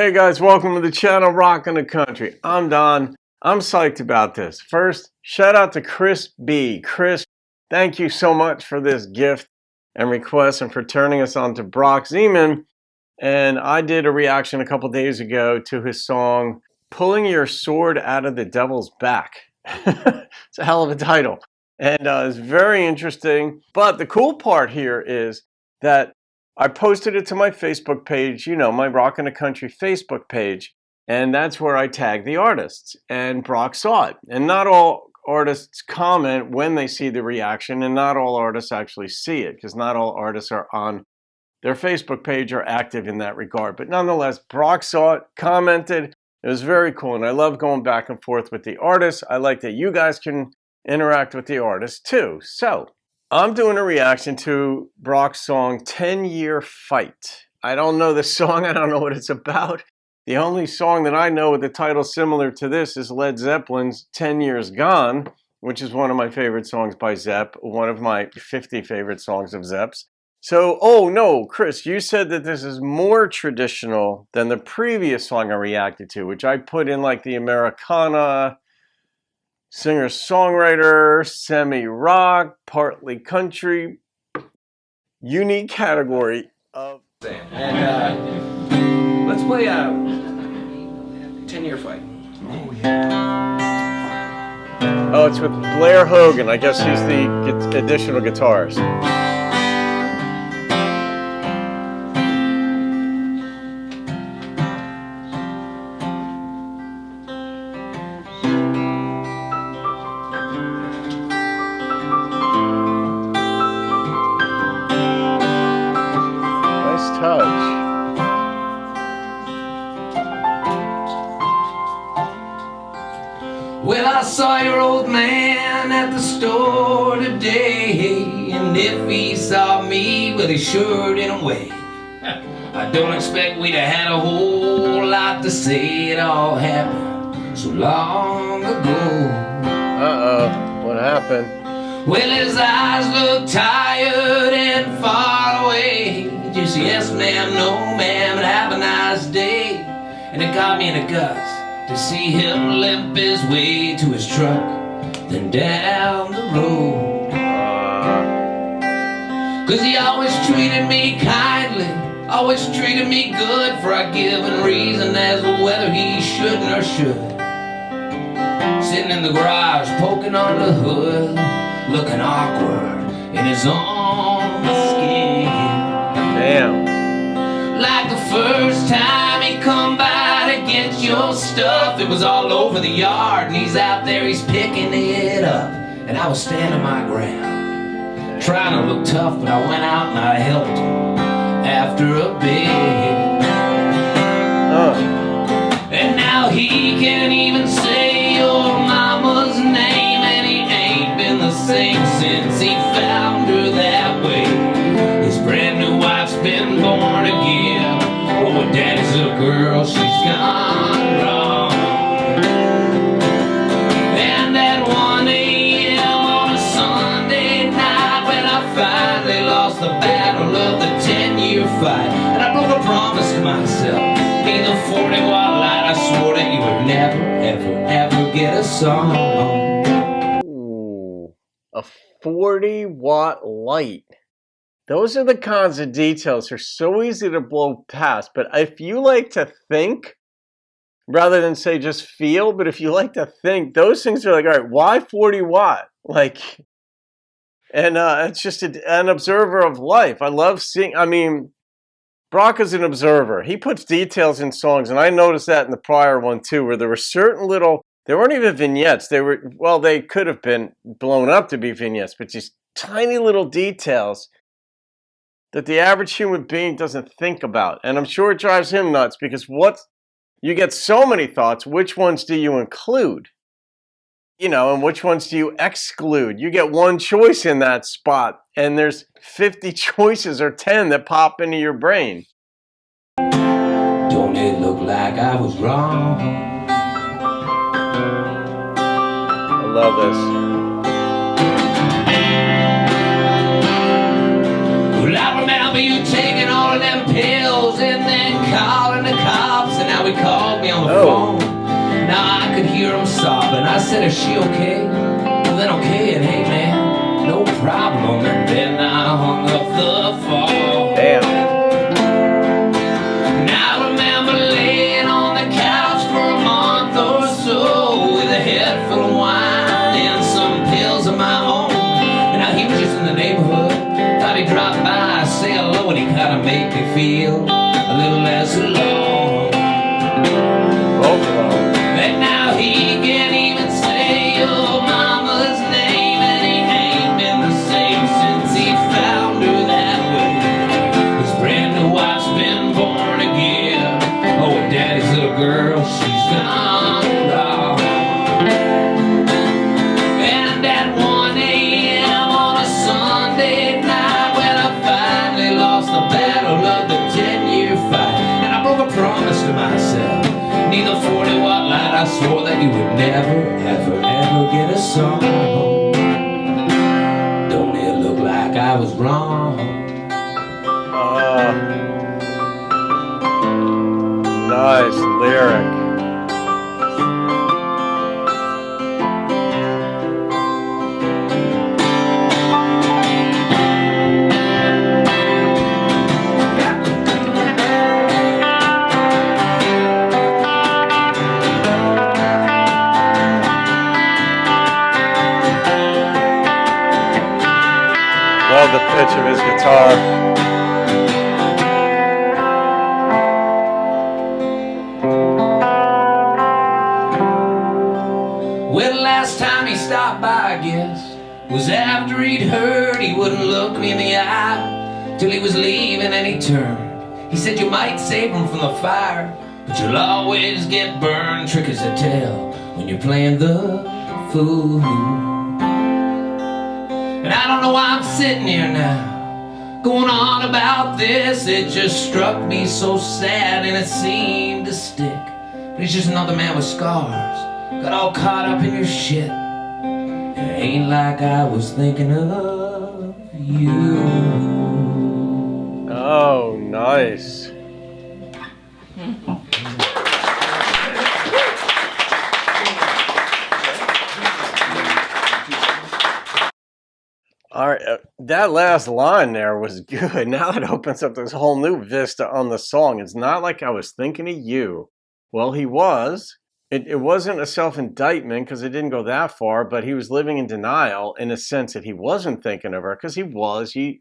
Hey guys, welcome to the channel Rockin' the Country. I'm Don. I'm psyched about this. First, shout out to Chris B. Chris, thank you so much for this gift and request and for turning us on to Brock Zeman. And I did a reaction a couple days ago to his song, Pulling Your Sword Out of the Devil's Back. It's a hell of a title. And it's very interesting. But the cool part here is that I posted it to my Facebook page, you know, my Rockin' the Country Facebook page, and that's where I tag the artists. And Brock saw it. And not all artists comment when they see the reaction, and not all artists actually see it, because not all artists are on their Facebook page or active in that regard. But nonetheless, Brock saw it, commented. It was very cool, and I love going back and forth with the artists. I like that you guys can interact with the artists too. So I'm doing a reaction to Brock's song, 10-Year Fight. I don't know the song. I don't know what it's about. The only song that I know with a title similar to this is Led Zeppelin's 10 Years Gone, which is one of my favorite songs by Zepp, one of my 50 favorite songs of Zepp's. So, oh no, Chris, you said that this is more traditional than the previous song I reacted to, which I put in like the Americana, singer-songwriter, semi-rock, partly country, unique category of... And let's play a 10-year fight. Oh, yeah. Oh, it's with Blair Hogan. I guess he's the additional guitarist. Touch. Well, I saw your old man at the store today, and if he saw me, well, he sure didn't wave. I don't expect we'd have had a whole lot to say. It all happened so long ago. Uh-oh, what happened? Well, his eyes look tired and far away. Just yes ma'am, no ma'am, and have a nice day. And it got me in the guts to see him limp his way to his truck, then down the road. Cause he always treated me kindly, always treated me good for a given reason as to whether he shouldn't or should. Sitting in the garage, poking on the hood, looking awkward in his own skin. Damn. Like the first time he come by to get your stuff, it was all over the yard, and he's out there, he's picking it up. And I was standing my ground, trying to look tough, but I went out and I helped him after a bit. And now he can't even say your mama's name, and he ain't been the same since he found her that way. His brand new wife's been born again. Oh, daddy's a girl, she's gone wrong. And at 1 a.m. on a Sunday night, when I finally lost the battle of the 10-year fight, and I broke a promise to myself, be the 40-watt light I swore that you would never, ever, ever get a song. Ooh, a 40-watt light. Those are the kinds of details that are so easy to blow past. But if you like to think, rather than say just feel, but if you like to think, those things are like, all right, why 40 watt? Like, and it's just an observer of life. I love seeing, I mean, Brock is an observer. He puts details in songs, and I noticed that in the prior one too, where there were certain little, they weren't even vignettes. They were, well, they could have been blown up to be vignettes, but just tiny little details that the average human being doesn't think about. And I'm sure it drives him nuts, because you get so many thoughts, which ones do you include? You know, and which ones do you exclude? You get one choice in that spot, and there's 50 choices or 10 that pop into your brain. Don't it look like I was wrong? I love this. Well, I remember you taking all of them pills and then calling the cops, and now phone. Now I could hear him sobbing. I said, is she okay? Well, then okay, and hey man, no problem. And then I hung up the phone. Damn. Now I remember laying on the couch for a month or so with a head full of wine and some pills of my own. And now he was just in the neighborhood. Thought he'd drop by, say hello, and he kind of made me feel a little less alone. Both of them. And now he can't even say your mama's name, and he ain't been the same since he found her that way. His brand new wife's been born again. Oh, and daddy's little girl, she's gone. And at 1 a.m. on a Sunday night, when I finally lost the battle of the 10-year fight, and I broke a promise to myself, neither 40-watt light, I swore that you would never, ever, ever get a song. Don't it look like I was wrong? Nice lyric. Love the pitch of his guitar. Well, last time he stopped by, I guess, was after he'd heard he wouldn't look me in the eye till he was leaving and he turned. He said you might save him from the fire, but you'll always get burned. Trick is to tell when you're playing the fool. And I don't know why I'm sitting here now, going on about this. It just struck me so sad and it seemed to stick. But he's just another man with scars, got all caught up in your shit. And it ain't like I was thinking of you. Oh, nice. All right, that last line there was good. Now it opens up this whole new vista on the song. It's not like I was thinking of you. Well, he was. It wasn't a self-indictment because it didn't go that far, but he was living in denial in a sense that he wasn't thinking of her because he was. He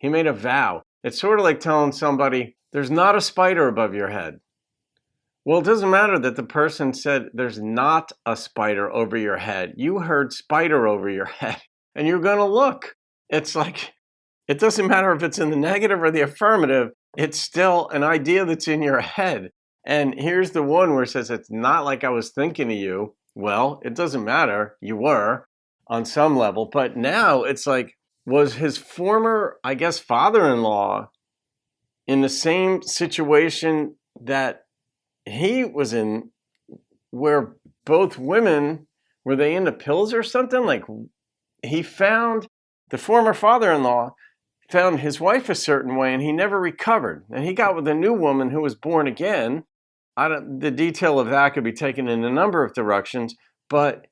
made a vow. It's sort of like telling somebody, there's not a spider above your head. Well, it doesn't matter that the person said there's not a spider over your head. You heard spider over your head. And you're going to look. It's like, it doesn't matter if it's in the negative or the affirmative. It's still an idea that's in your head. And here's the one where it says, it's not like I was thinking of you. Well, it doesn't matter. You were on some level. But now it's like, was his former, I guess, father-in-law in the same situation that he was in, where both women, were they into pills or something? Like, he found, the former father-in-law found his wife a certain way and he never recovered. And he got with a new woman who was born again. The detail of that could be taken in a number of directions, but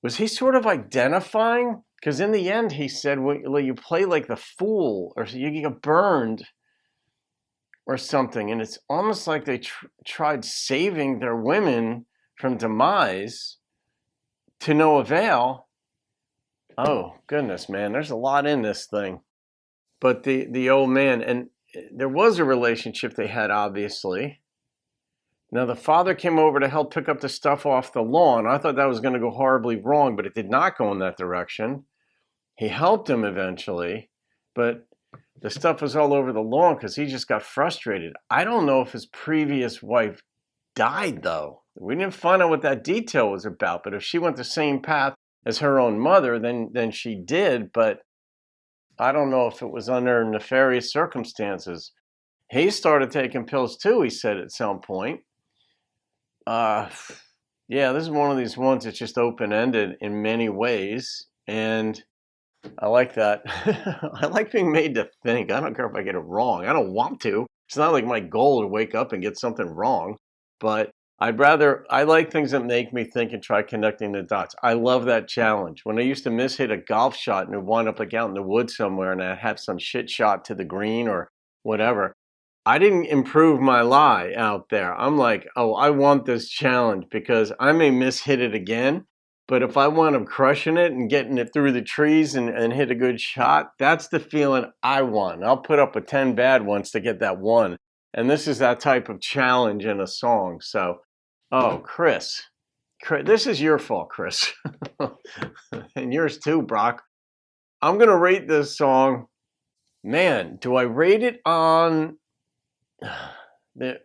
was he sort of identifying? Because in the end he said, well, you play like the fool, or you get burned or something. And it's almost like they tried saving their women from demise to no avail. Oh, goodness, man, there's a lot in this thing. But the old man, and there was a relationship they had, obviously. Now, the father came over to help pick up the stuff off the lawn. I thought that was going to go horribly wrong, but it did not go in that direction. He helped him eventually, but the stuff was all over the lawn because he just got frustrated. I don't know if his previous wife died, though. We didn't find out what that detail was about, but if she went the same path as her own mother, then she did, but I don't know if it was under nefarious circumstances. He started taking pills too, he said at some point. Yeah, this is one of these ones that's just open-ended in many ways, and I like that. I like being made to think. I don't care if I get it wrong. I don't want to. It's not like my goal to wake up and get something wrong. but I like things that make me think and try connecting the dots. I love that challenge. When I used to miss-hit a golf shot and it would wind up like out in the woods somewhere and I'd have some shit shot to the green or whatever, I didn't improve my lie out there. I'm like, oh, I want this challenge because I may miss-hit it again, but if I wind up crushing it and getting it through the trees and hit a good shot, that's the feeling I want. I'll put up with 10 bad ones to get that one. And this is that type of challenge in a song. So, oh, Chris, this is your fault, Chris. And yours too, Brock. I'm going to rate this song. Man, do I rate it on...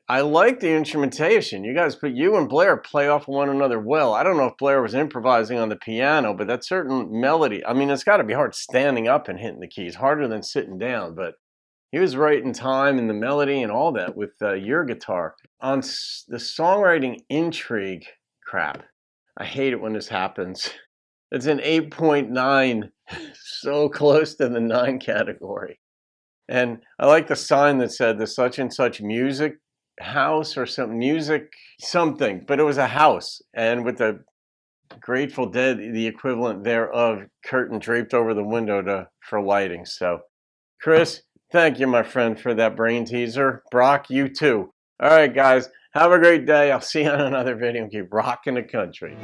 I like the instrumentation. You and Blair play off one another well. I don't know if Blair was improvising on the piano, but that certain melody, I mean, it's got to be hard standing up and hitting the keys, harder than sitting down, but he was right in time in the melody and all that with your guitar. On the songwriting intrigue crap, I hate it when this happens. It's an 8.9, so close to the 9 category. And I like the sign that said the such and such music house or some music something, but it was a house. And with the Grateful Dead, the equivalent thereof, curtain draped over the window for lighting. So, Chris, thank you, my friend, for that brain teaser. Brock, you too. All right, guys, have a great day. I'll see you on another video and keep rocking the country.